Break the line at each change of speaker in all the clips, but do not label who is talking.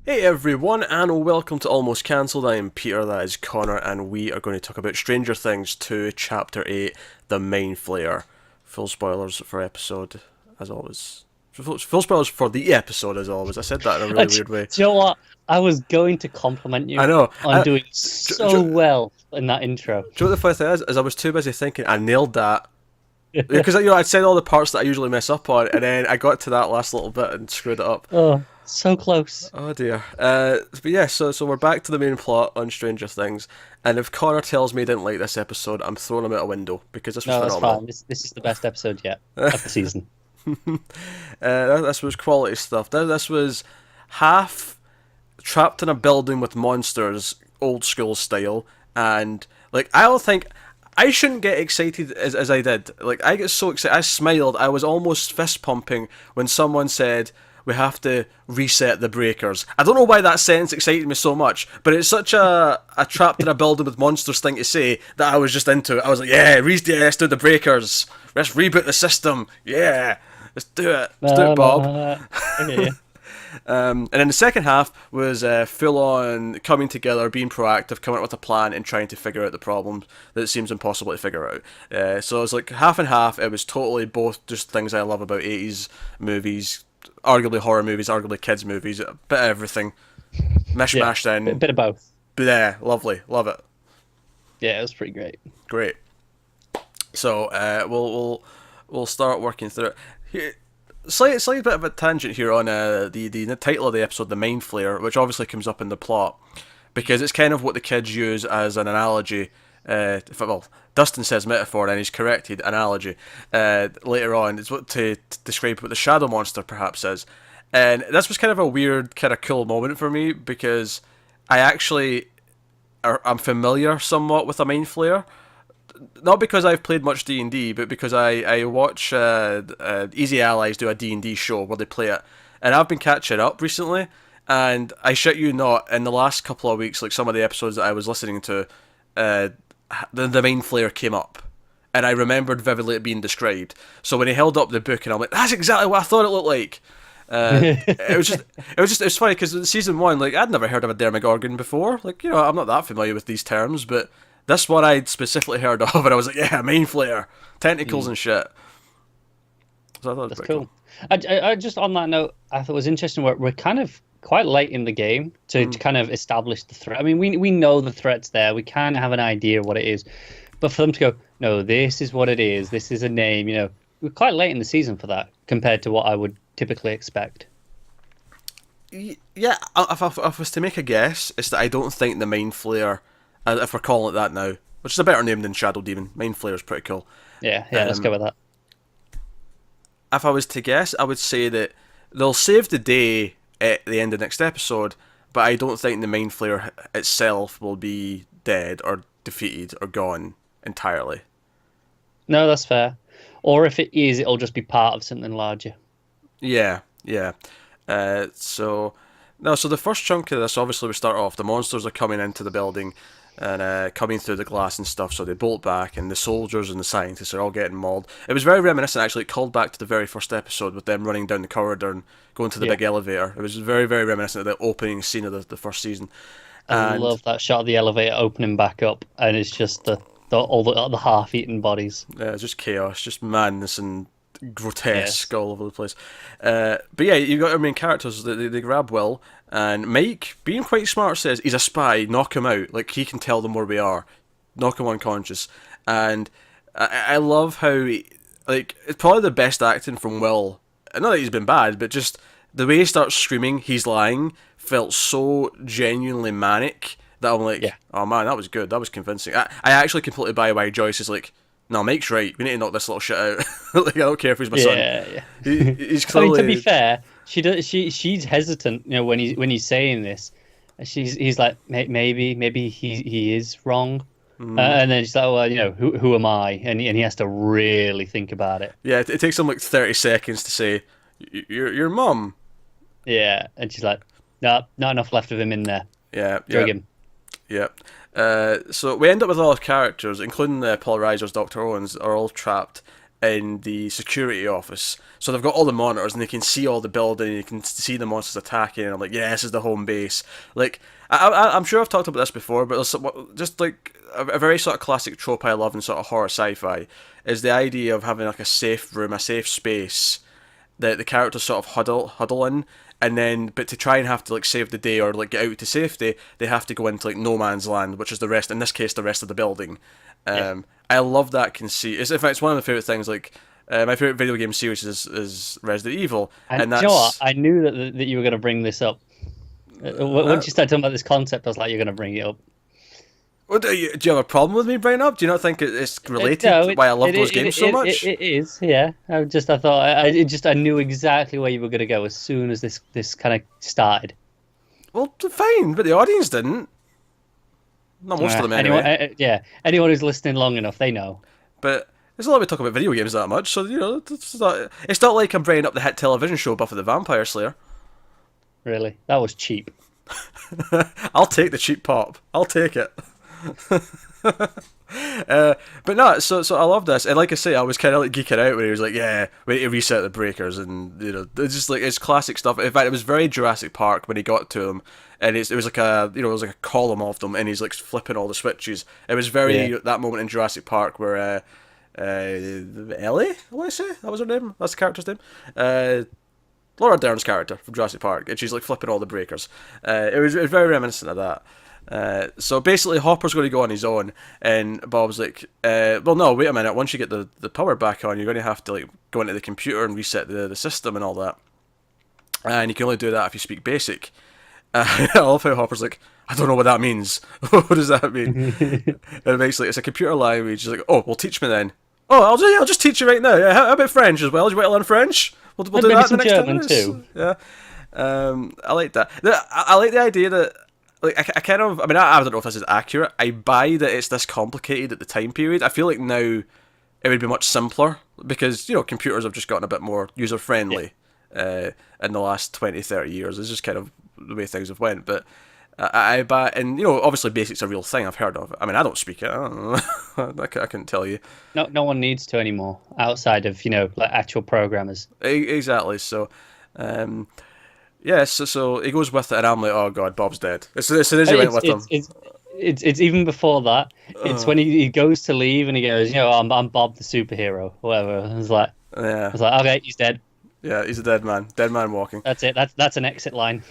Hey everyone, and welcome to Almost Cancelled. I am Peter, that is Connor, and we are going to talk about Stranger Things 2, Chapter 8, The Mind Flayer. Full spoilers for episode, as always. Full spoilers for the episode, as always. I said that in a really
Do
weird way.
you know what? I was going to compliment
I
you
know.
on doing
Do,
so
do,
well in that intro.
do you know what the funny thing is I was too busy thinking I nailed that. Because I'd said all the parts that I usually mess up on, and then I got to that last little bit and screwed it up.
Oh, so close.
Oh dear. But yeah, so we're back to the main plot on Stranger Things, and if Connor tells me he didn't like this episode, I'm throwing him out a window because this was
No, that's
phenomenal.
fine. This is the best episode yet of the season.
This was quality stuff. This was half trapped in a building with monsters, old school style, and like I don't think I shouldn't get excited as I did. Like I get so excited, I smiled. I was almost fist pumping when someone said we have to reset the breakers. I don't know why that sentence excited me so much, but it's such a trapped in a building with monsters thing to say that I was just into it. I was like, yeah, let's do the breakers. Let's reboot the system. Yeah, let's do it. Let's do it,
No, no,
Bob.
no, no. I hear you.
And then the second half was full on coming together, being proactive, coming up with a plan, and trying to figure out the problem that it seems impossible to figure out. So it was like half and half. It was totally both just things I love about 80s movies, arguably horror movies, arguably kids movies, a bit of everything.
Yeah,
Mishmashed in.
bit of both.
But yeah, lovely. Love it.
Yeah, it was pretty great.
Great. So we'll start working through it. Here, slight bit of a tangent here on the title of the episode, the Mind Flayer, which obviously comes up in the plot because it's kind of what the kids use as an analogy. Well, Dustin says metaphor, and he's corrected analogy later on. It's what to describe what the shadow monster perhaps is, and this was kind of a weird, kind of cool moment for me because I actually I'm familiar somewhat with a Mind Flayer, not because I've played much D&D, but because I watch Easy Allies do a D&D show where they play it, and I've been catching up recently, and I shit you not, in the last couple of weeks, like some of the episodes that I was listening to, uh, the Mind Flayer came up, and I remembered vividly it being described. So when he held up the book, and I'm like, that's exactly what I thought it looked like. It was funny because in season one, like I'd never heard of a Demogorgon before. Like I'm not that familiar with these terms, but this one I'd specifically heard of, and I was like, yeah, Mind Flayer, tentacles
Mm,
and shit. So I thought it was
that's
pretty cool.
cool. I just on that note, I thought it was interesting. We're kind of quite late in the game to
Mm.
kind of establish the threat. I mean, we know the threat's there. We kind of have an idea what it is, but for them to go, no, this is what it is. This is a name. We're quite late in the season for that compared to what I would typically expect.
Yeah, if I was to make a guess, it's that I don't think the Mind Flayer, if we're calling it that now, which is a better name than Shadow Demon, Mind Flayer is pretty cool.
Yeah, let's
Um,
go with that.
if I was to guess, I would say that they'll save the day at the end of next episode, but I don't think the Mind Flayer itself will be dead or defeated or gone entirely.
No, that's fair. Or if it is, it'll just be part of something larger.
Yeah, yeah. So no, so the first chunk of this, obviously, we start off. The monsters are coming into the building and coming through the glass and stuff. So they bolt back, and the soldiers and the scientists are all getting mauled. It was very reminiscent, actually. It called back to the very first episode with them running down the corridor and going to the
Yeah,
big elevator. It was very, very reminiscent of the opening scene of the first season.
I
And
love that shot of the elevator opening back up, and it's just all the half-eaten bodies.
it's just chaos, just madness and
Yes.
grotesque all over the place. But yeah, you've got our main characters. They grab Will, and Mike, being quite smart, says he's a spy. Knock him out. Like he can tell them where we are. Knock him unconscious. And I love how like it's probably the best acting from Will. Not that he's been bad, but just the way he starts screaming, he's lying, felt so genuinely manic that I'm
Yeah.
like, oh man, that was good. That was convincing. I actually completely buy why Joyce is like, no, Mike's right. We need to knock this little shit out. Like I don't care if he's my son.
Yeah, yeah.
He's
I mean, to be
clearly
fair, she's hesitant. When he's saying this, he's like, maybe he is wrong, and then she's like, well, who am I? And he has to really think about it.
yeah. It takes him like 30 seconds to say, your mum.
Yeah, and she's like, no, not enough left of him in there.
Yeah, yeah,
Drug him.
yeah. So we end up with all the characters, including Paul Reiser's Dr. Owens, are all trapped in the security office. So they've got all the monitors and they can see all the building. You can see the monsters attacking. And I'm like, yeah, this is the home base. Like, I'm sure I've talked about this before, but just like a very sort of classic trope I love in sort of horror sci-fi is the idea of having like a safe room, a safe space that the characters sort of huddle in, and then but to try and have to like save the day or like get out to safety, they have to go into like no man's land, which is the rest. In this case, the rest of the building.
Yeah.
I love that conceit. In fact, it's one of my favorite things. Like my favorite video game series is Resident Evil, and
Do you know what?
that's
I knew that you were going to bring this up. Once you started talking about this concept, I was like, you're going to bring it up.
well, do you have a problem with me bringing it up? Do you not think it's related?
No,
Why I love those games so much?
It is, yeah. I thought I knew exactly where you were going to go as soon as this kind of started.
Well, fine, but the audience didn't. Not most of them anyway.
Anyone who's listening long enough, they know.
But there's a lot we talk about video games that much, so it's not like I'm bringing up the hit television show Buffy the Vampire Slayer.
Really, that was cheap.
I'll take the cheap pop. I'll take it. But no, so I love this, and like I say, I was kind of like geeking out when he was like, "Yeah, we need to reset the breakers," and it's just like it's classic stuff. In fact, it was very Jurassic Park when he got to them, and it was like it was like a column of them, and he's like flipping all the switches. It was very that moment in Jurassic Park where Ellie, I want to say that was her name. That's the character's name. Laura Dern's character from Jurassic Park, and she's like flipping all the breakers. It was very reminiscent of that. So basically, Hopper's going to go on his own, and Bob's like, "Well, no, wait a minute. Once you get the power back on, you're going to have to like go into the computer and reset the system and all that. And you can only do that if you speak Basic." I love how Hopper's like, "I don't know what that means. What does that mean?" And basically, it's a computer language. He's like, "Oh, well, teach me then." "Oh, I'll just teach you right now. Yeah, how about French as well? Do you want to learn French? We'll do that in the next
German
10 minutes."
too.
Yeah. I like that. I like the idea that. Like I kind of, I mean, I don't know if this is accurate. I buy that it's this complicated at the time period. I feel like now it would be much simpler because computers have just gotten a bit more user friendly in the last 20, 30 years. It's just kind of the way things have went. But I buy, and obviously Basic's a real thing. I've heard of it. I mean, I don't speak it. I don't know. I couldn't tell you.
No one needs to anymore outside of like actual programmers.
Exactly. So. Yes, so he goes with it, and I'm like, "Oh God, Bob's dead." As soon as he went with him,
it's even before that. It's when he goes to leave and he goes, I'm Bob the superhero, whatever. I was like, okay, he's dead.
Yeah, he's a dead man walking.
That's it. That's an exit line.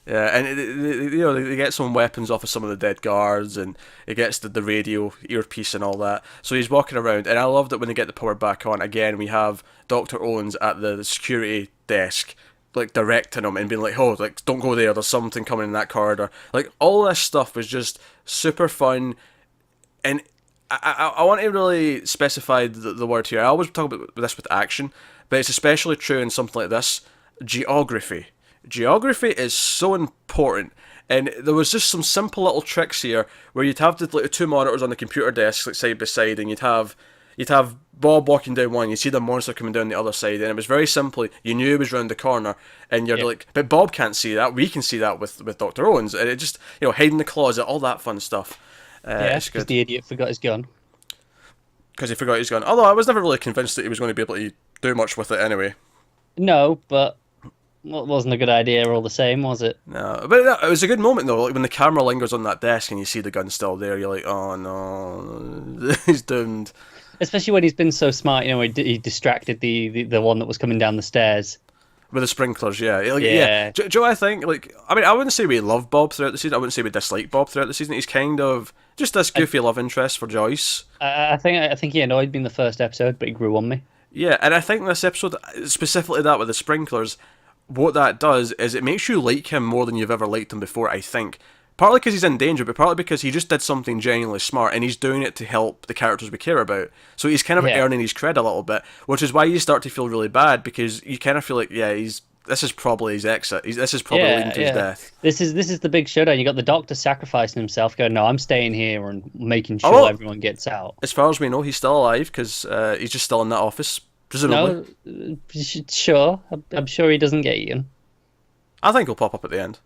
Yeah, and they get some weapons off of some of the dead guards, and he gets the radio earpiece and all that. So he's walking around, and I love that when they get the power back on. Again, we have Dr. Owens at the security desk, like directing him and being like, "Oh, like don't go there. There's something coming in that corridor." Like all this stuff was just super fun, and I want to really specify the word here. I always talk about this with action, but it's especially true in something like this. Geography. Geography is so important, and there was just some simple little tricks here where you'd have the two monitors on the computer desk like side by side, and you'd have Bob walking down one, you see the monster coming down the other side, and it was very simply, you knew it was round the corner, and you're like, but Bob can't see that, we can see that with Dr. Owens, and it just, hide in the closet, all that fun stuff.
Because the idiot forgot his gun.
Because he forgot his gun. Although I was never really convinced that he was going to be able to do much with it anyway.
No, but it wasn't a good idea all the same, was it?
No, but it was a good moment though, like when the camera lingers on that desk and you see the gun still there, you're like, oh no, he's doomed.
Especially when he's been so smart, he distracted the one that was coming down the stairs.
With the sprinklers, yeah. Yeah. Do you know what I think? Like, I mean, I wouldn't say we love Bob throughout the season. I wouldn't say we dislike Bob throughout the season. He's kind of just this goofy love interest for Joyce.
I think he annoyed me in the first episode, but he grew on me.
Yeah, and I think this episode, specifically that with the sprinklers, what that does is it makes you like him more than you've ever liked him before, I think. Partly because he's in danger, but partly because he just did something genuinely smart, and he's doing it to help the characters we care about. So he's kind of earning his cred a little bit, which is why you start to feel really bad, because you kind of feel like, this is probably his exit. This is probably leading to his death.
This is the big showdown. You got the Doctor sacrificing himself, going, "No, I'm staying here and making sure everyone gets out."
As far as we know, he's still alive because he's just still in that office, presumably.
No, sure. I'm sure he doesn't get eaten.
I think he'll pop up at the end.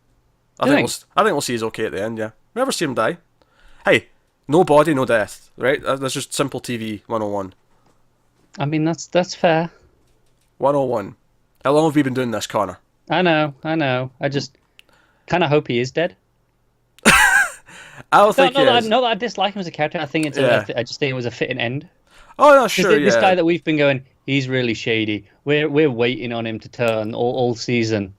I think we'll see he's okay at the end. Yeah, we never see him die. Hey, no body, no death. Right? That's just simple TV 101.
I mean, that's fair.
101. How long have we been doing this, Connor?
I know, I know. I just kind of hope he is dead.
I don't
No,
think he is.
not that I dislike him as a character. I think
Yeah.
I just think it was a fitting end.
Oh, no,
Because
sure,
this
yeah.
guy that we've been going, he's really shady. We're waiting on him to turn all season,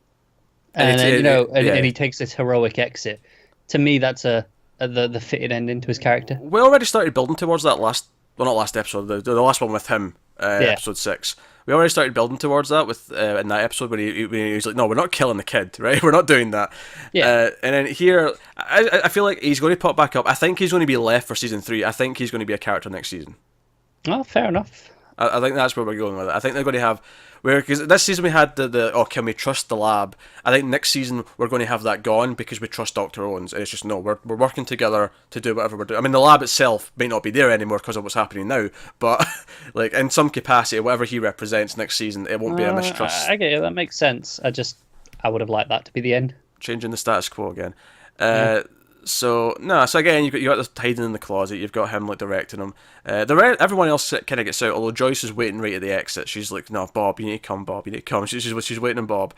And
and then and
yeah.
he takes this heroic exit. To me, that's the fitting ending to his character.
We already started building towards that well, not last episode, the last one with him,
Yeah,
episode 6. We already started building towards that with in that episode when he was like, no, we're not killing the kid, right? We're not doing that.
yeah.
And then here, I feel like he's going to pop back up. I think he's going to be left for season 3. I think he's going to be a character next season.
Oh, fair enough.
I think that's where we're going with it. I think they're going to have because this season we had the oh, can we trust the lab? I think next season we're going to have that gone because we trust Dr. Owens, and it's just no, we're working together to do whatever we're doing. I mean, the lab itself may not be there anymore because of what's happening now, but like in some capacity, whatever he represents next season, it won't be a mistrust.
I get it. That makes sense. I would have liked that to be the end.
Changing the status quo again.
Yeah.
So no, so again you got this hiding in the closet. You've got him like directing him. Everyone else kind of gets out. Although Joyce is waiting right at the exit. She's like, "No, Bob, you need to come. Bob, you need to come." She's waiting on Bob,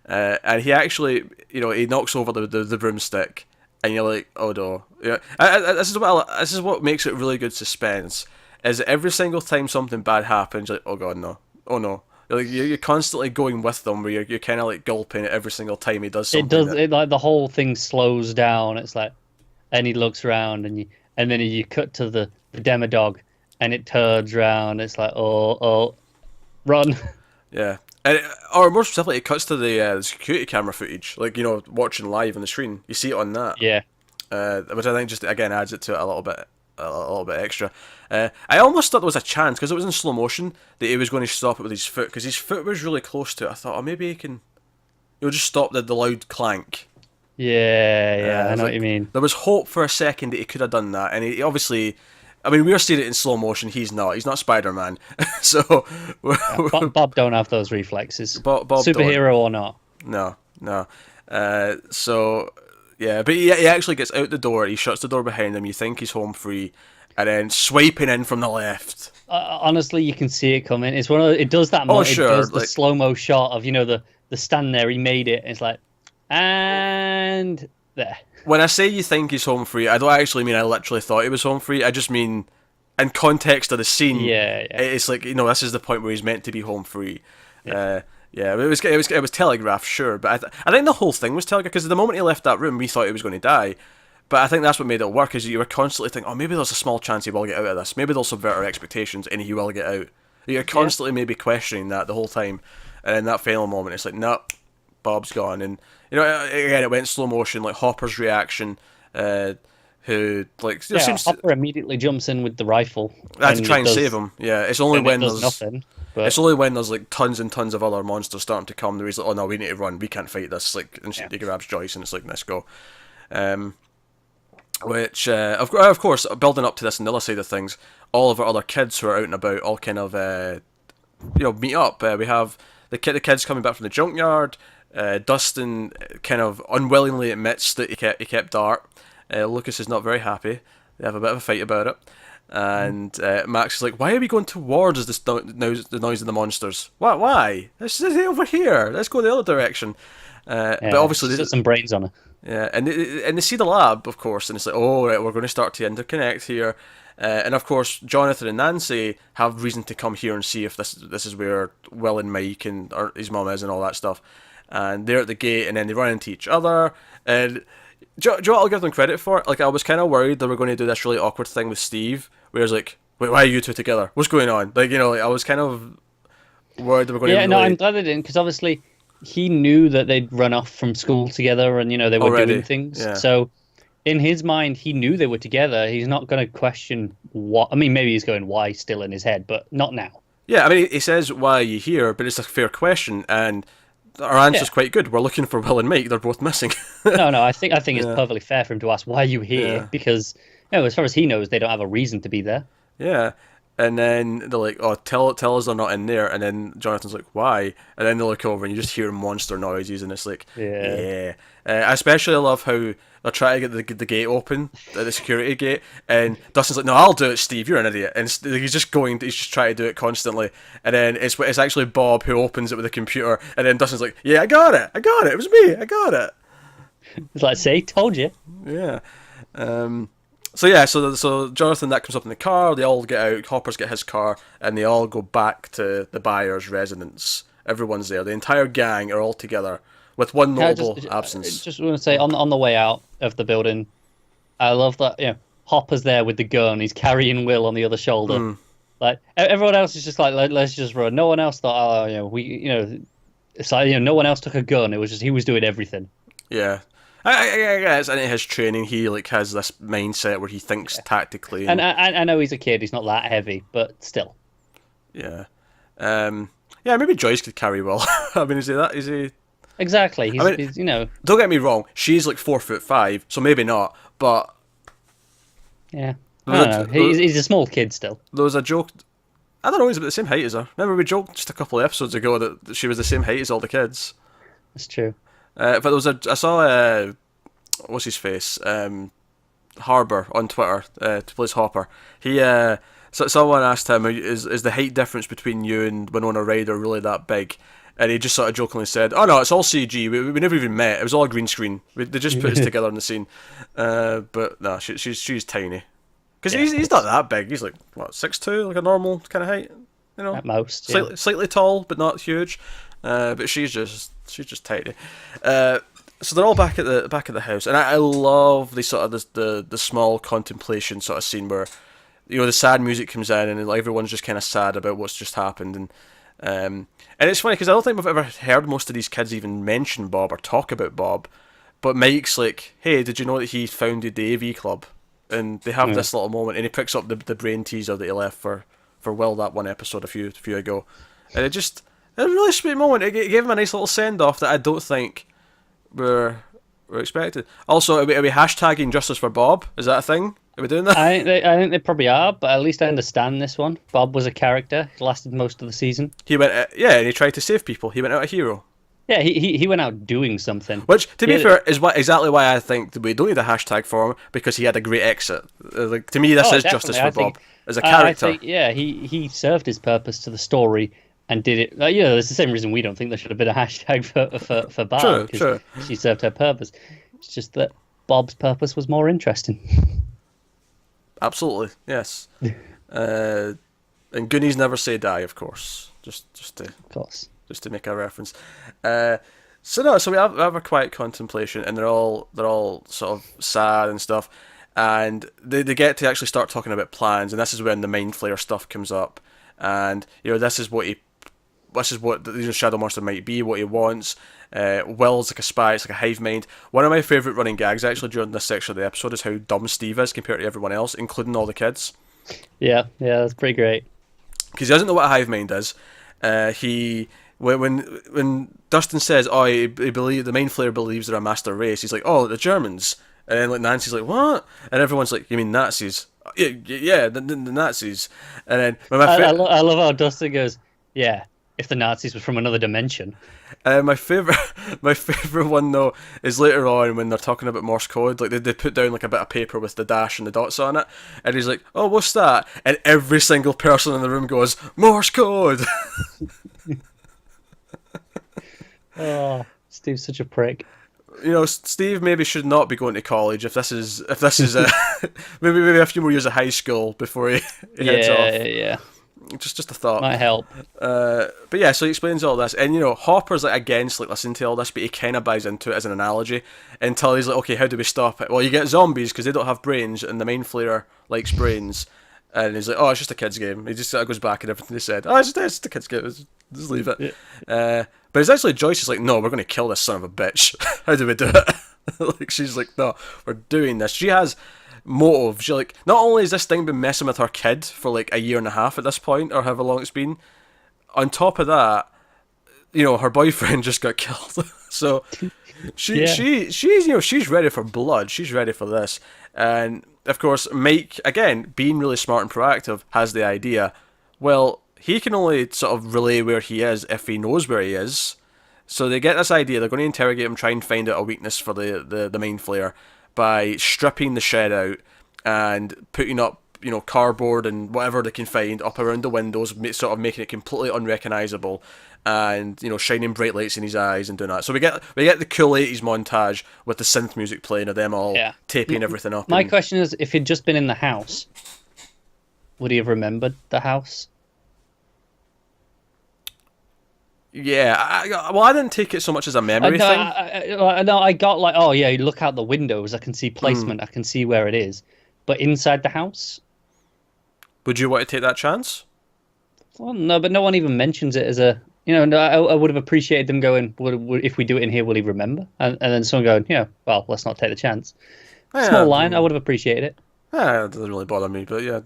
and he actually he knocks over the broomstick, and you're like, "Oh no!" Yeah, this is what makes it really good suspense. Is every single time something bad happens, you're like, "Oh god, no! Oh no!" You're constantly going with them, where you're kind of like gulping it every single time he does something.
It does. It like the whole thing slows down. It's like, and he looks around, and then you cut to the demo dog, and it turns around. It's like, oh, run.
Yeah, or more specifically, it cuts to the security camera footage, like watching live on the screen. You see it on that,
Yeah.
which I think just again adds it to it a little bit extra. I almost thought there was a chance because it was in slow motion that he was going to stop it with his foot because his foot was really close to it. I thought, oh, maybe he can, he'll just stop the loud clank.
Yeah, I know what
Like,
you mean.
there was hope for a second that he could have done that, and he obviously. I mean, we're seeing it in slow motion. He's not. He's not Spider-Man. So
Bob don't have those reflexes.
Bob
Superhero or not.
No, no. So yeah, but he actually gets out the door. He shuts the door behind him. You think he's home free, and then swiping in from the left.
Honestly, you can see it coming. It's one of it does that.
Oh,
It
sure,
does the
like-
slow mo shot of the stand there. He made it. It's like, and there.
When I say you think he's home free, I don't actually mean I literally thought he was home free. I just mean in context of the scene.
Yeah.
It's like this is the point where he's meant to be home free. Yeah, but it was telegraphed, sure, but I think the whole thing was telegraphed because the moment he left that room, we thought he was going to die. But I think that's what made it work, is you were constantly thinking, oh, maybe there's a small chance he will get out of this. Maybe they'll subvert our expectations and he will get out. You're constantly maybe questioning that the whole time. And in that final moment, it's like, nope, Bob's gone. And, again, it went slow motion, like Hopper's reaction, who, like,
Yeah,
seems to,
Hopper immediately jumps in with the rifle.
I had to
and
try
it
and
does-
save him. Yeah, it's only
and
when
it does
there's...
nothing. But
It's only when there's like tons and tons of other monsters starting to come that he's like, oh no, we need to run, we can't fight this. Like, and he grabs Joyce and it's like, let's go. Which, of course, building up to this on the other side of things, all of our other kids who are out and about all kind of, meet up. We have the kids coming back from the junkyard. Dustin kind of unwillingly admits that he kept Dart. Lucas is not very happy. They have a bit of a fight about it. And Max is like, why are we going towards the noise of the monsters? Why? This is over here. Let's go the other direction. But obviously,
put some brains on her.
yeah, and they see the lab, of course, and it's like, oh, right, we're going to start to interconnect here. And of course, Jonathan and Nancy have reason to come here and see if this is where Will and Mike and or his mum is and all that stuff. And they're at the gate, and then they run into each other. And do you know what I'll give them credit for? Like, I was kind of worried they were going to do this really awkward thing with Steve, where it's like, wait, why are you two together? What's going on? Like, I was kind of worried they were going to.
Yeah, no, I'm glad they didn't, because obviously he knew that they'd run off from school together, and they were
Already,
doing things.
yeah.
So in his mind, he knew they were together. He's not going to question what. I mean, maybe he's going why still in his head, but not now.
Yeah, I mean, he says, why are you here? But it's a fair question, and our answer's quite good. We're looking for Will and Mike. They're both missing.
No, I think it's perfectly fair for him to ask why are you here,
Yeah.
because as far as he knows, they don't have a reason to be there.
Yeah. And then they're like, "Oh, tell us they're not in there." And then Jonathan's like, "Why?" And then they look over and you just hear monster noises, and it's like,
Yeah.
yeah. I especially love how they're trying to get the gate open, the security gate, and Dustin's like, "No, I'll do it, Steve. You're an idiot." And he's just trying to do it constantly. And then it's actually Bob who opens it with a computer, and then Dustin's like, "Yeah, I got it. It was me. I got it."
It's like, see, told you.
Yeah. So yeah, so Jonathan, that comes up in the car. They all get out. Hopper's get his car, and they all go back to the buyer's residence. Everyone's there. The entire gang are all together, with one notable absence.
Just want to say, on the way out of the building, I love that, Hopper's there with the gun. He's carrying Will on the other shoulder. Like, everyone else is just like, let's just run. No one else thought, it's like, no one else took a gun. It was just he was doing everything.
Yeah. I guess in his training, he like has this mindset where he thinks tactically.
And I know he's a kid; he's not that heavy, but still.
Yeah, yeah. Maybe Joyce could carry Will. I mean, is he that? Is he?
Exactly. He's
Don't get me wrong. She's like 4'5", so maybe not. But
yeah, I don't know. He's a small kid still.
There was a joke. I don't know. He's about the same height as her. Remember, we joked just a couple of episodes ago that she was the same height as all the kids.
That's true.
But there was I saw what's his face, Harbour on Twitter, to plays Hopper. He so someone asked him, is the height difference between you and Winona Ryder really that big? And he just sort of jokingly said, "Oh no, it's all CG. We never even met. It was all a green screen. They just put us together in the scene." But no, she's tiny. Because he's not that big. He's like what 6'2", like a normal kind of height,
at most.
Slightly tall, but not huge. But she's just tiny. So they're all back at the house, and I love the sort of the small contemplation sort of scene where the sad music comes in and like everyone's just kind of sad about what's just happened, and it's funny because I don't think we've ever heard most of these kids even mention Bob or talk about Bob, but Mike's like, "Hey, did you know that he founded the AV club?" And they have this little moment, and he picks up the brain teaser that he left for Will that one episode a few ago, and it was a really sweet moment. It gave him a nice little send off that I don't think we're expected. Also, are we hashtagging Justice for Bob? Is that a thing? Are we doing that?
I think they probably are, but at least I understand this one. Bob was a character. He lasted most of the season.
He went, and he tried to save people. He went out a hero.
Yeah, he went out doing something.
Which, to be fair, is exactly why I think that we don't need a hashtag for him, because he had a great exit. Like, to me, this is Justice for Bob as a character.
I think, he served his purpose to the story and did it. It's the same reason we don't think there should have been a hashtag for Barb.
True.
She served her purpose. It's just that Bob's purpose was more interesting.
Absolutely, yes. And Goonies never say die, of course. Just to make a reference. So we have a quiet contemplation, and they're all sort of sad and stuff, and they get to actually start talking about plans, and this is when the Mind Flayer stuff comes up, and this is what the Shadow Monster might be, what he wants. Will's like a spy, it's like a hive mind. One of my favourite running gags actually during this section of the episode is how dumb Steve is compared to everyone else, including all the kids.
Yeah, that's pretty great.
Because he doesn't know what a hive mind is. When Dustin says, "Oh, the Mind Flayer believes they're a master race," he's like, "Oh, the Germans," and then like Nancy's like, "What?" And everyone's like, "You mean Nazis?" Yeah, the Nazis. And then
I love how Dustin goes, "Yeah, if the Nazis were from another dimension."
My favorite one though is later on when they're talking about Morse code. Like they put down like a bit of paper with the dash and the dots on it, and he's like, "Oh, what's that?" And every single person in the room goes, "Morse code."
Oh, Steve's such a prick.
Steve maybe should not be going to college if this is maybe a few more years of high school before he heads off.
Yeah.
Just a thought.
Might help.
But yeah, so he explains all this, and Hopper's like against like listening to all this, but he kind of buys into it as an analogy until he's like, "Okay, how do we stop it?" Well, you get zombies because they don't have brains, and the Mind Flayer likes brains, and he's like, "Oh, it's just a kid's game." He just goes back and everything they said. "Oh, it's just a kid's game. Just leave it." Yeah. But it's actually Joyce is like, "No, we're going to kill this son of a bitch. How do we do it?" Like she's like, "No, we're doing this." She has motive. She like, not only has this thing been messing with her kid for like a year and a half at this point, or however long it's been, on top of that, her boyfriend just got killed. So she's ready for blood. She's ready for this. And of course, Mike, again, being really smart and proactive, has the idea, well, he can only sort of relay where he is if he knows where he is. So they get this idea, they're going to interrogate him, try and find out a weakness for the Mind Flayer by stripping the shed out and putting up, cardboard and whatever they can find up around the windows, sort of making it completely unrecognisable, and shining bright lights in his eyes and doing that. So we get the cool 80s montage with the synth music playing of them all taping everything up.
My question is, if he'd just been in the house, would he have remembered the house?
Yeah, I didn't take it so much as a memory thing.
I got like, oh yeah, you look out the windows, I can see placement, I can see where it is. But inside the house?
Would you want to take that chance?
Well, no, but no one even mentions it as a... I would have appreciated them going, if we do it in here, will he remember? And then someone going, well, let's not take the chance. Small line, I would have appreciated it.
Yeah, it doesn't really bother me, but yeah,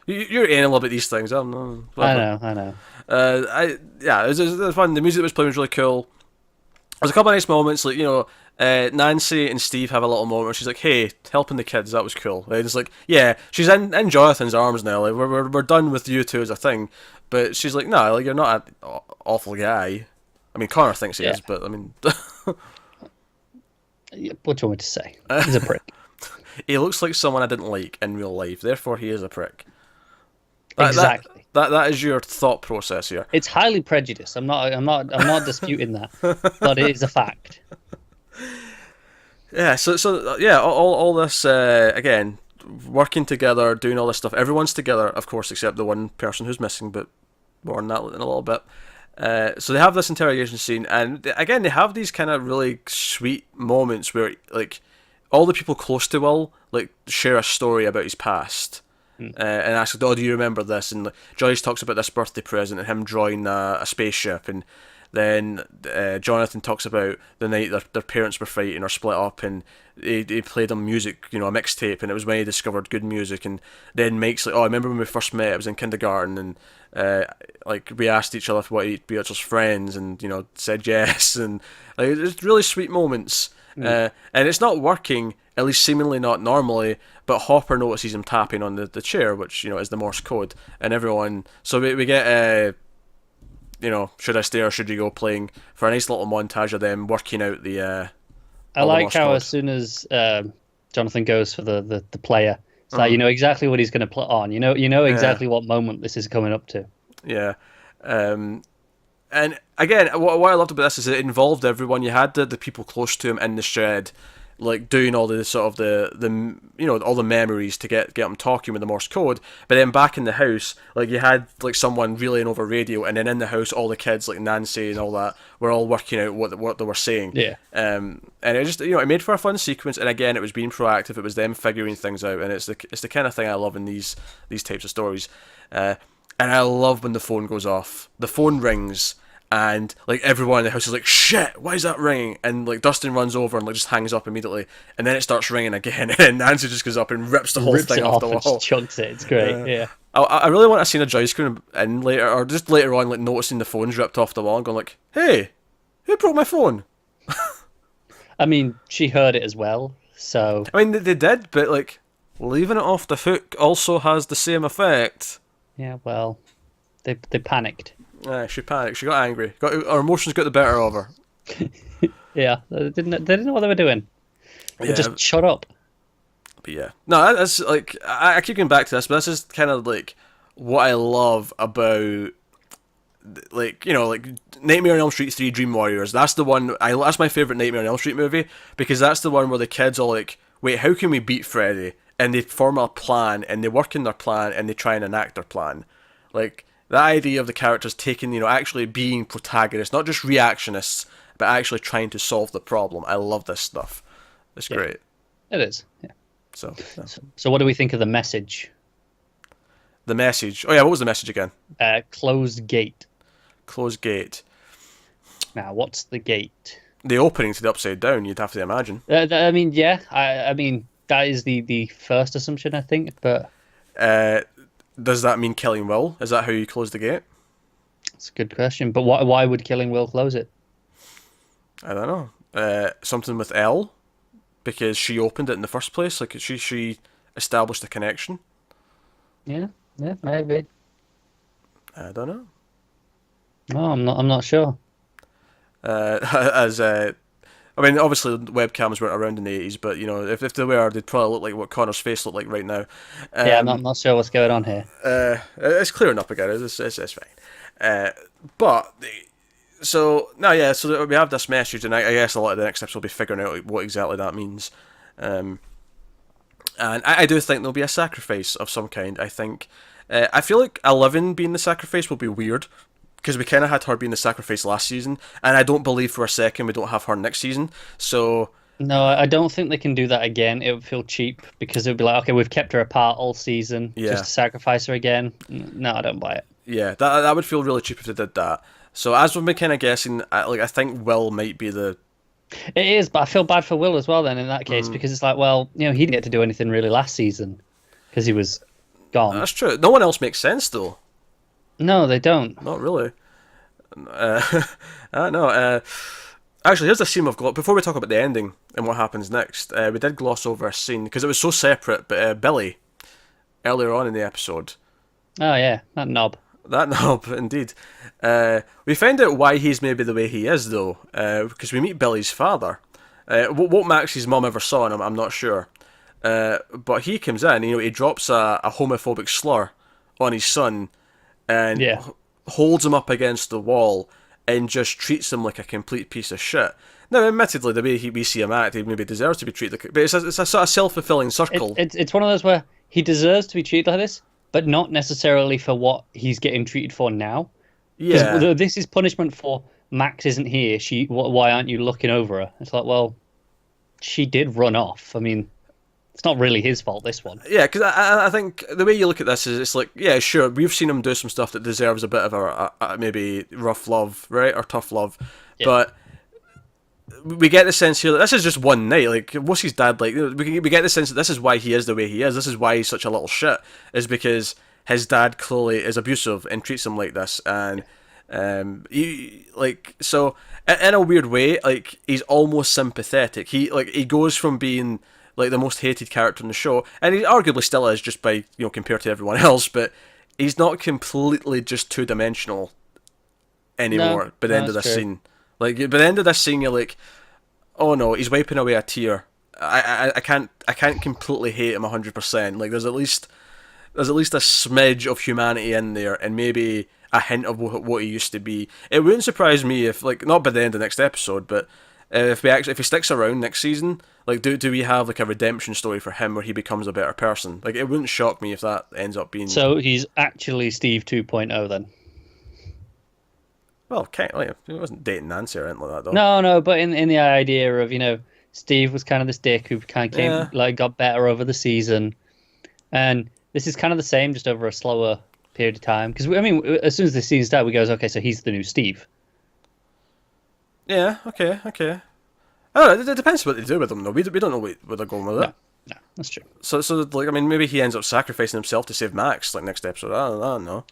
you're anal about these things. I know. It was fun. The music that was playing was really cool. There's a couple of nice moments, like, Nancy and Steve have a little moment where she's like, "Hey, helping the kids, that was cool." And it's like, yeah, she's in Jonathan's arms now. Like, we're done with you two as a thing. But she's like, "No, like, you're not an awful guy." I mean, Connor thinks he is, but I mean,
what do you want me to say? He's a prick.
He looks like someone I didn't like in real life. Therefore, he is a prick.
Exactly.
That is your thought process here.
It's highly prejudiced. I'm not disputing that, but it is a fact.
Yeah. So yeah, all this again, working together, doing all this stuff. Everyone's together, of course, except the one person who's missing. But more on that in a little bit. So they have this interrogation scene, and again, they have these kind of really sweet moments where, like, all the people close to Will, like, share a story about his past. And asked, "Oh, do you remember this?" And Joyce talks about this birthday present and him drawing a spaceship, and then Jonathan talks about the night their parents were fighting or split up, and he played them music, a mixtape, and it was when he discovered good music. And then Mike's like, "Oh, I remember when we first met, it was in kindergarten, and like, we asked each other if we wanted to be each other's friends, and said yes." And like, it's really sweet moments. And it's not working, at least seemingly not normally, but Hopper notices him tapping on the chair, which, is the Morse code, and everyone... So we get, Should I Stay or Should You Go playing for a nice little montage of them working out the...
I like how as soon as Jonathan goes for the player, it's like, you know exactly what he's going to put on. You know exactly what moment this is coming up to.
Yeah. And again, what I loved about this is it involved everyone. You had the people close to him in the shed, like, doing all the sort of the all the memories to get them talking with the Morse code. But then back in the house, like, you had like someone relaying over radio, and then in the house, all the kids, like Nancy and all that, were all working out what they were saying.
Yeah.
And it just it made for a fun sequence. And again, it was being proactive. It was them figuring things out, and it's the kind of thing I love in these types of stories. And I love when the phone goes off. The phone rings, and like everyone in the house is like, "Shit, why is that ringing?" And like Dustin runs over and like just hangs up immediately, and then it starts ringing again, and Nancy just goes up and rips the whole thing off the wall.
And chunks it. It's great. Yeah.
I really want to see a Joyce coming in later, or just later on, like noticing the phone's ripped off the wall and going like, "Hey, who broke my phone?"
I mean, she heard it as well, so.
I mean, they did, but like leaving it off the hook also has the same effect.
Yeah, well, they panicked.
She panicked. She got angry. Her emotions got the better of her.
Yeah, they didn't know what they were doing. They just shut up.
But yeah, no, that's like, I keep going back to this, but this is kind of like what I love about, like, like Nightmare on Elm Street 3: Dream Warriors. That's the one. That's my favorite Nightmare on Elm Street movie, because that's the one where the kids are like, "Wait, how can we beat Freddy?" And they form a plan, and they work in their plan, and they try and enact their plan. Like, the idea of the characters taking, actually being protagonists, not just reactionists, but actually trying to solve the problem. I love this stuff. It's great.
It is, yeah.
So
what do we think of the message?
The message. Oh yeah, what was the message again?
Closed gate.
Closed gate.
Now, what's the gate?
The opening to the Upside Down, you'd have to imagine.
I mean, yeah. I mean, that is the first assumption, I think, but...
Does that mean killing Will? Is that how you close the gate?
That's a good question. But why would killing Will close it?
I don't know. Something with Elle, because she opened it in the first place. Like, she establish the connection.
Yeah, yeah, maybe.
I don't know.
No, I'm not sure.
As I mean, obviously webcams weren't around in the 80s, but you know, if they were, they'd probably look like what Connor's face looked like right now.
Yeah,
Um,
I'm not sure what's going on here.
it's clearing up again. It's fine. But so no, yeah. So we have this message, and I guess a lot of the next steps will be figuring out what exactly that means. Um, and I do think there'll be a sacrifice of some kind. I think. I feel like 11 being the sacrifice will be weird because we kind of had her being the sacrifice last season, and I don't believe for a second we don't have her next season. So
No, I don't think they can do that again. It would feel cheap because it would be like, okay, we've kept her apart all season,
yeah,
just to sacrifice her again. No, I don't buy it.
yeah, that would feel really cheap if they did that. So as we've been kind of guessing, I think Will might be the.
It is, but I feel bad for Will as well then in that case because it's like, well, he didn't get to do anything really last season because he was gone.
That's true. No one else makes sense though.
No, they don't.
Not really. I don't know. Actually, here's a scene we've got. Before we talk about the ending and what happens next, we did gloss over a scene because it was so separate. But Billy, earlier on in the episode,
Oh yeah, that knob.
that knob, indeed. We find out why he's maybe the way he is, though, because we meet Billy's father. What Max's mum ever saw in him, I'm not sure. But he comes in, he drops a homophobic slur on his son and
Yeah.
holds him up against the wall and just treats him like a complete piece of shit. Now, admittedly, the way we see him act, he maybe deserves to be treated like... But it's a sort of self-fulfilling circle.
It's one of those where he deserves to be treated like this, but not necessarily for what he's getting treated for now.
Yeah.
Because this is punishment for Max isn't here. Why aren't you looking over her? It's like, well, she did run off. I mean, it's not really his fault, this one.
Yeah, because I think the way you look at this is it's like, yeah, sure, we've seen him do some stuff that deserves a bit of a maybe rough love, right, or tough love,
Yeah.
but we get the sense here that this is just one night. Like, what's his dad like? We get the sense that this is why he is the way he is. This is why he's such a little shit. Is because his dad clearly is abusive and treats him like this, and so in a weird way, like he's almost sympathetic. He goes from being like the most hated character in the show, and he arguably still is just by compared to everyone else, but he's not completely just two dimensional anymore. By the end of this scene. Like, by the end of this scene, you're like, oh no, he's wiping away a tear. I can't completely hate him 100%. Like, there's at least a smidge of humanity in there, and maybe a hint of what he used to be. It wouldn't surprise me if, like, not by the end of the next episode, but if he sticks around next season, like, do we have like a redemption story for him where he becomes a better person? Like, it wouldn't shock me if that ends up being.
So he's actually Steve 2.0 then.
Well, he wasn't dating Nancy or anything like that, though.
No, but in the idea of, Steve was kind of this dick who kind of got better over the season. And this is kind of the same, just over a slower period of time. Because, I mean, as soon as the season started, we goes, okay, so he's the new Steve.
Yeah, okay. Oh, it depends what they do with him, though. We don't know where they're going with it.
No, that's true.
So, like, I mean, maybe he ends up sacrificing himself to save Max, like, next episode. I don't know.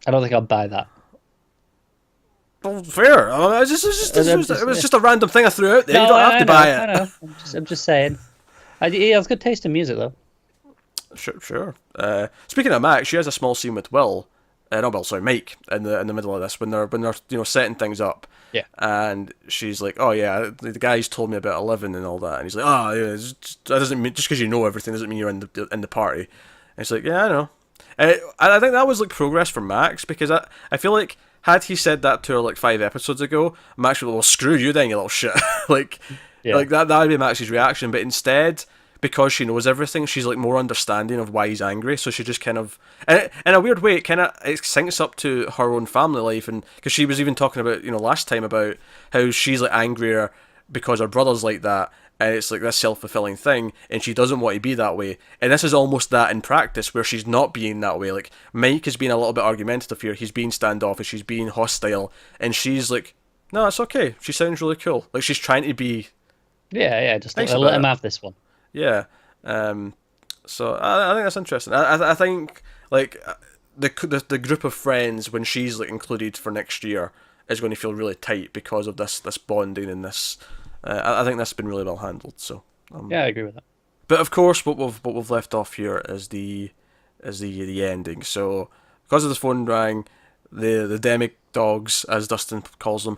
I don't think I'll buy that.
Well, fair. It was just a random thing I threw out there.
No,
You don't have to buy it.
I know. I'm just saying. He has good taste in music, though.
Sure. Speaking of Max, she has a small scene with Will. Mike, in the middle of this when they're setting things up.
Yeah.
And she's like, "Oh yeah, the guy's told me about 11 and all that," and he's like, "Oh yeah, that doesn't mean just because you know everything doesn't mean you're in the party." And it's like, "Yeah, I know." And I think that was like progress for Max because I feel like had he said that to her like 5 episodes ago, Max would, well, screw you then, you little shit. like that would be Max's reaction. But instead, because she knows everything, she's like more understanding of why he's angry. So she just kind of, and in a weird way, it syncs up to her own family life, and because she was even talking about last time about how she's like angrier because her brother's like that, and it's like this self-fulfilling thing, and she doesn't want to be that way. And this is almost that in practice, where she's not being that way. Like, Mike is being a little bit argumentative here, he's being standoffish, he's being hostile, and she's like, no, it's okay, she sounds really cool. Like, she's trying to be
just
nice
let him have this one.
Yeah. So I think that's interesting. I think like the group of friends when she's like included for next year is going to feel really tight because of this bonding and this. I think that's been really well handled. So
Yeah, I agree with that.
But of course, what we've left off here is the ending. So because of this phone rang, the demic dogs, as Dustin calls them,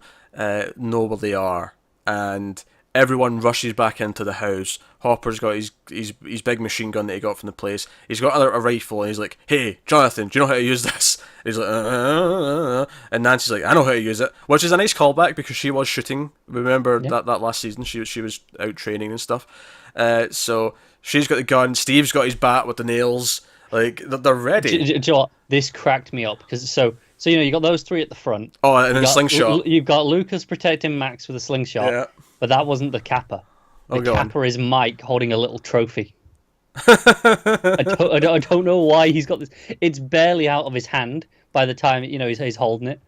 know where they are, and everyone rushes back into the house. Hopper's got his big machine gun that he got from the place. He's got a rifle, and he's like, "Hey, Jonathan, do you know how to use this?" He's like, and Nancy's like, "I know how to use it," which is a nice callback because she was shooting. Remember that last season, she was out training and stuff. So she's got the gun. Steve's got his bat with the nails. Like they're ready.
Do you know what? This cracked me up because so you got those three at the front.
Oh, and then slingshot.
You've got Lucas protecting Max with a slingshot.
Yeah.
But that wasn't the Kappa. The Kappa is Mike holding a little trophy. I don't know why he's got this. It's barely out of his hand by the time he's holding it.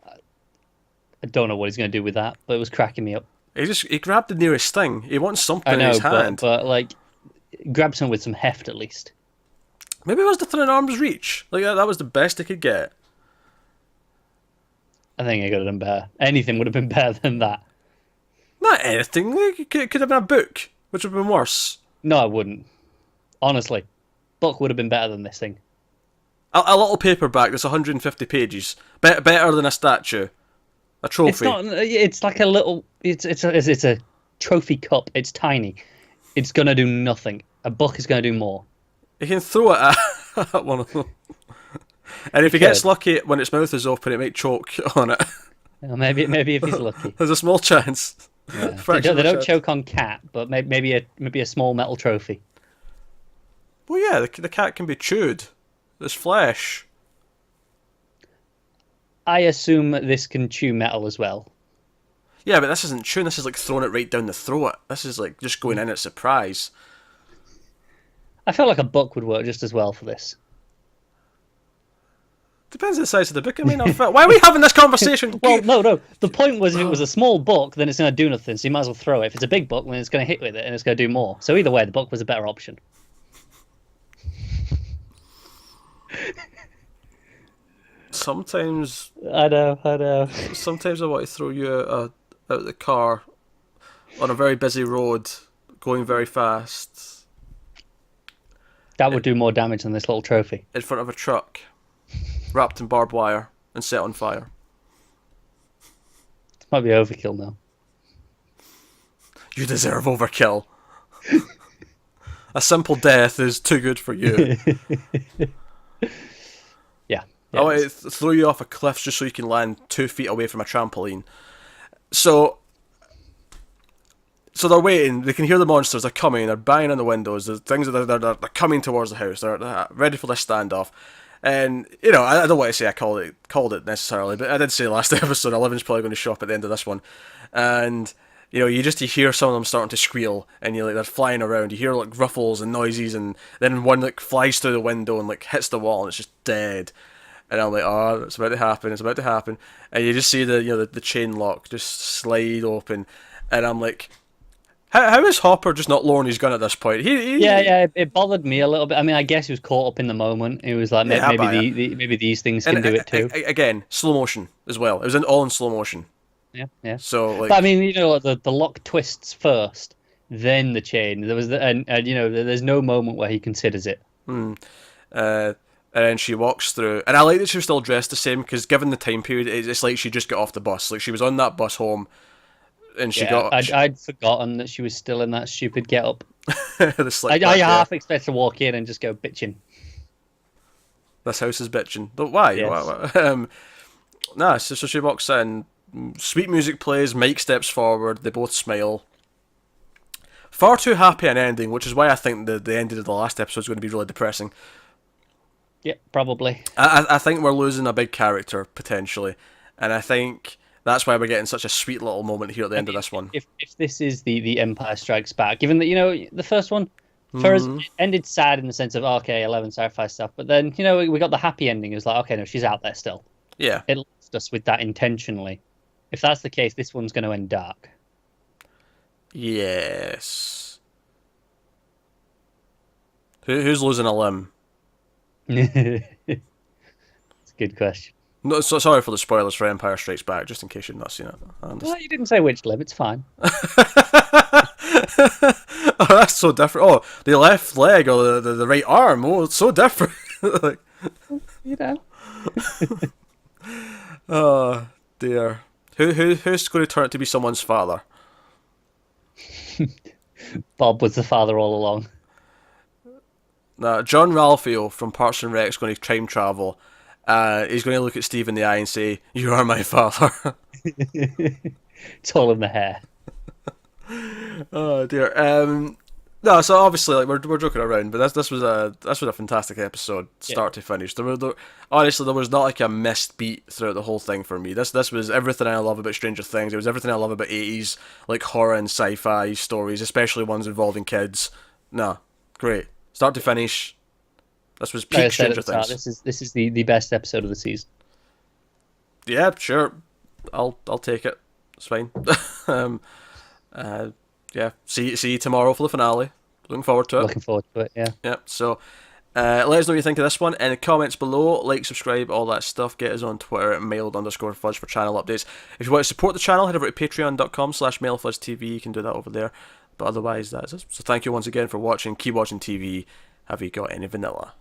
I don't know what he's going to do with that, but it was cracking me up.
He grabbed the nearest thing. He wants something
in
his hand.
But like, grab something with some heft at least.
Maybe it was within an arm's reach. Like that was the best he could get.
I think he could have done better. Anything would have been better than that.
Not anything. Like, it could have been a book, which would have been worse.
No, I wouldn't. Honestly, book would have been better than this thing.
A little paperback that's 150 pages. Better than a statue. A trophy.
It's not. It's like a little. It's a trophy cup. It's tiny. It's gonna do nothing. A book is gonna do more.
You can throw it at one of them. And if he gets lucky when its mouth is open, it might choke on it.
Maybe if he's lucky.
There's a small chance.
Yeah. They don't choke on cat, but maybe a small metal trophy.
Well, yeah, the cat can be chewed. There's flesh.
I assume this can chew metal as well.
Yeah, but this isn't chewing. This is like throwing it right down the throat. This is like just going in at surprise.
I feel like a book would work just as well for this.
Depends on the size of the book. I mean, why are we having this conversation?
Well, no. The point was if it was a small book, then it's going to do nothing, so you might as well throw it. If it's a big book, then it's going to hit with it, and it's going to do more. So either way, the book was a better option.
Sometimes...
I know.
Sometimes I want to throw you out of the car on a very busy road, going very fast.
That would do more damage than this little trophy.
In front of a truck, wrapped in barbed wire and set on fire.
This might be overkill now.
You deserve overkill. A simple death is too good for you.
Yeah.
I want to throw you off a cliff just so you can land 2 feet away from a trampoline. So they're waiting. They can hear the monsters. They're coming. They're banging on the windows. There's things that they're coming towards the house. They're ready for this standoff. And I don't want to say I called it necessarily, but I did say last episode Eleven's probably going to show up at the end of this one. And you hear some of them starting to squeal, and they're flying around. You hear like ruffles and noises, and then one like flies through the window and like hits the wall, and it's just dead. And I'm like, oh, it's about to happen. It's about to happen. And you just see the chain lock just slide open, and I'm like, how is Hopper just not lowering his gun at this point?
Yeah, it bothered me a little bit. I mean, I guess he was caught up in the moment. It was like maybe these things can do it too.
Again, slow motion as well. It was all in slow motion.
Yeah.
So, like,
but I mean, the lock twists first, then the chain. There was there's no moment where he considers it.
And then she walks through, and I like that she was still dressed the same because given the time period, it's like she just got off the bus. Like she was on that bus home. And
I'd forgotten that she was still in that stupid get-up.
I
half expect to walk in and just go bitching.
This house is bitching. But why?
Yes.
So she walks in. Sweet music plays. Mike steps forward. They both smile. Far too happy an ending, which is why I think the ending of the last episode is going to be really depressing.
Yeah, probably.
I think we're losing a big character, potentially. And I think that's why we're getting such a sweet little moment here at the end of this one.
If this is the Empire Strikes Back, given that, the first one, for us, ended sad in the sense of, okay, 11 sacrifice stuff. But then, we got the happy ending. It was like, okay, no, she's out there still.
Yeah.
It lost us with that intentionally. If that's the case, this one's going to end dark.
Yes. Who's losing a limb?
It's a good question.
No, sorry for the spoilers for Empire Strikes Back, just in case you've not seen it.
Well, you didn't say which limb, it's fine.
Oh, that's so different. Oh, the left leg or the right arm. Oh, it's so different. Like,
You know,
oh dear. Who's going to turn out to be someone's father?
Bob was the father all along.
Now, John Ralphio from Parks and Rec is going to time travel. He's going to look at Steve in the eye and say, "You are my father."
It's all in the hair.
Oh dear. No, so obviously, like we're joking around, but this was a fantastic episode, start to finish. Honestly, there was not like a missed beat throughout the whole thing for me. This was everything I love about Stranger Things. It was everything I love about 80s like horror and sci-fi stories, especially ones involving kids. No, great, start to finish. This was
Like I
peak
said at
Stranger
the start,
Things.
this is the best episode of the season.
Yeah, sure. I'll take it. It's fine. um, yeah. See you tomorrow for the finale. Looking forward to it.
Looking forward to it. Yeah.
Yep. So, let us know what you think of this one in the comments below. Like, subscribe, all that stuff. Get us on Twitter at mailed_fudge for channel updates. If you want to support the channel, head over to patreon.com/mailfudgetv. You can do that over there. But otherwise, that's it. So thank you once again for watching. Keep watching TV. Have you got any vanilla?